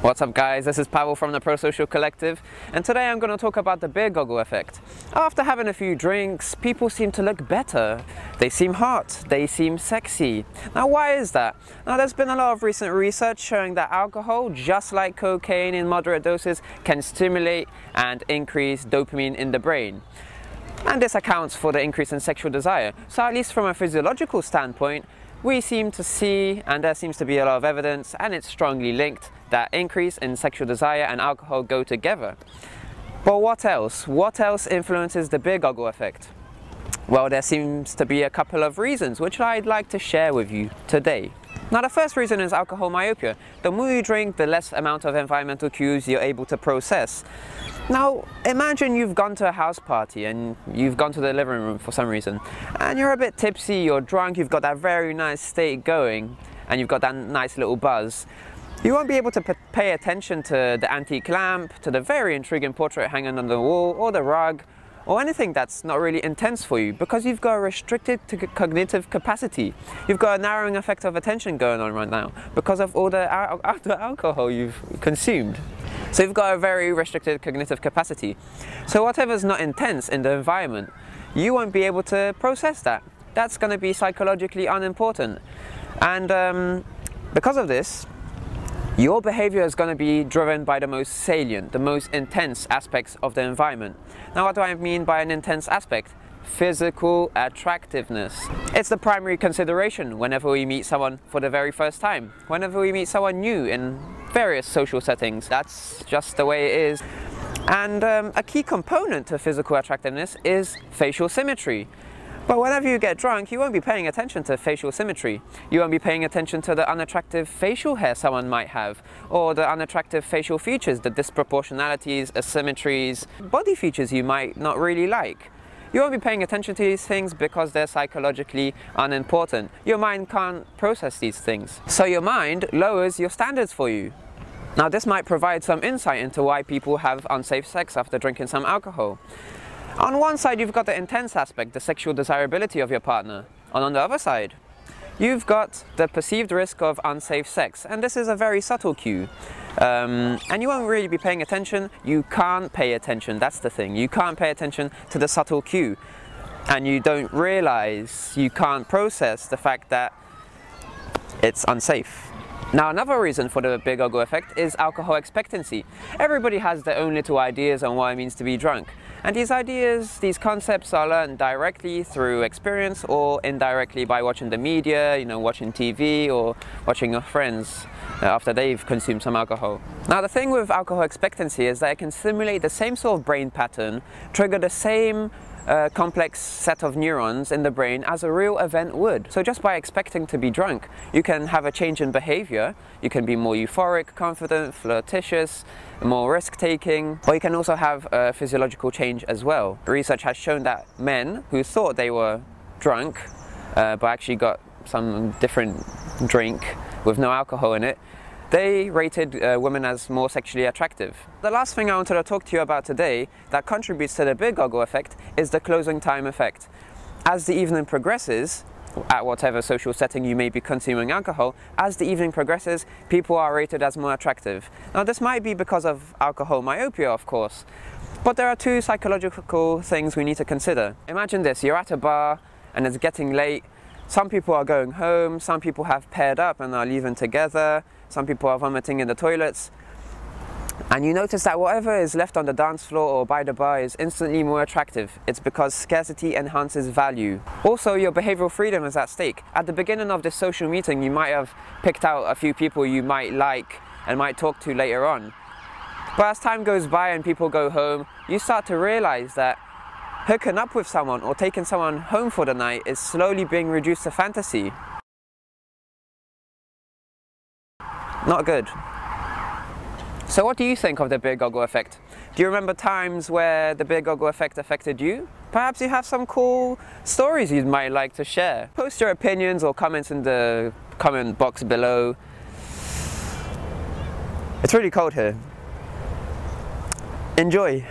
What's up guys, this is Pavel from the Prosocial collective, and today I'm going to talk about the beer goggle effect. After having a few drinks, people seem to look better. They seem hot, they seem sexy. Now why is that? Now there's been a lot of recent research showing that alcohol, just like cocaine in moderate doses, can stimulate and increase dopamine in the brain. And this accounts for the increase in sexual desire. So at least from a physiological standpoint, we seem to see, and there seems to be a lot of evidence, and it's strongly linked, that increase in sexual desire and alcohol go together. But what else? What else influences the beer goggle effect? Well, there seems to be a couple of reasons which I'd like to share with you today. Now the first reason is alcohol myopia. The more you drink, the less amount of environmental cues you're able to process. Now imagine you've gone to a house party and you've gone to the living room for some reason and you're a bit tipsy, you're drunk, you've got that very nice state going and you've got that nice little buzz. You won't be able to pay attention to the antique lamp, to the very intriguing portrait hanging on the wall, or the rug, or anything that's not really intense for you, because you've got a restricted cognitive capacity. You've got a narrowing effect of attention going on right now because of all the alcohol you've consumed. So you've got a very restricted cognitive capacity. So whatever's not intense in the environment, you won't be able to process that. That's going to be psychologically unimportant. And because of this, your behavior is going to be driven by the most salient, the most intense aspects of the environment. Now what do I mean by an intense aspect? Physical attractiveness. It's the primary consideration whenever we meet someone for the very first time, whenever we meet someone new in various social settings. That's just the way it is. And a key component to physical attractiveness is facial symmetry. But whenever you get drunk, you won't be paying attention to facial symmetry. You won't be paying attention to the unattractive facial hair someone might have, or the unattractive facial features, the disproportionalities, asymmetries, body features you might not really like. You won't be paying attention to these things because they're psychologically unimportant. Your mind can't process these things. So your mind lowers your standards for you. Now this might provide some insight into why people have unsafe sex after drinking some alcohol. On one side you've got the intense aspect, the sexual desirability of your partner. And on the other side, you've got the perceived risk of unsafe sex. And this is a very subtle cue. And you won't really be paying attention. You can't pay attention, that's the thing. You can't pay attention to the subtle cue. And you don't realize, you can't process the fact that it's unsafe. Now another reason for the beer goggle effect is alcohol expectancy. Everybody has their own little ideas on what it means to be drunk. And these ideas, these concepts are learned directly through experience or indirectly by watching the media, watching TV or watching your friends after they've consumed some alcohol. Now the thing with alcohol expectancy is that it can simulate the same sort of brain pattern, trigger the same complex set of neurons in the brain as a real event would. So just by expecting to be drunk, you can have a change in behavior. You can be more euphoric, confident, flirtatious, more risk-taking, or you can also have a physiological change as well. Research has shown that men who thought they were drunk but actually got some different drink with no alcohol in it, they rated women as more sexually attractive. The last thing I wanted to talk to you about today that contributes to the beer goggle effect is the closing time effect. As the evening progresses, at whatever social setting you may be consuming alcohol, as the evening progresses, people are rated as more attractive. Now this might be because of alcohol myopia, of course, but there are two psychological things we need to consider. Imagine this, you're at a bar and it's getting late. Some people are going home, some people have paired up and are leaving together, some people are vomiting in the toilets. And you notice that whatever is left on the dance floor or by the bar is instantly more attractive. It's because scarcity enhances value. Also, your behavioral freedom is at stake. At the beginning of this social meeting, you might have picked out a few people you might like and might talk to later on. But as time goes by and people go home, you start to realize that hooking up with someone or taking someone home for the night is slowly being reduced to fantasy. Not good. So what do you think of the beer goggle effect? Do you remember times where the beer goggle effect affected you? Perhaps you have some cool stories you might like to share. Post your opinions or comments in the comment box below. It's really cold here. Enjoy!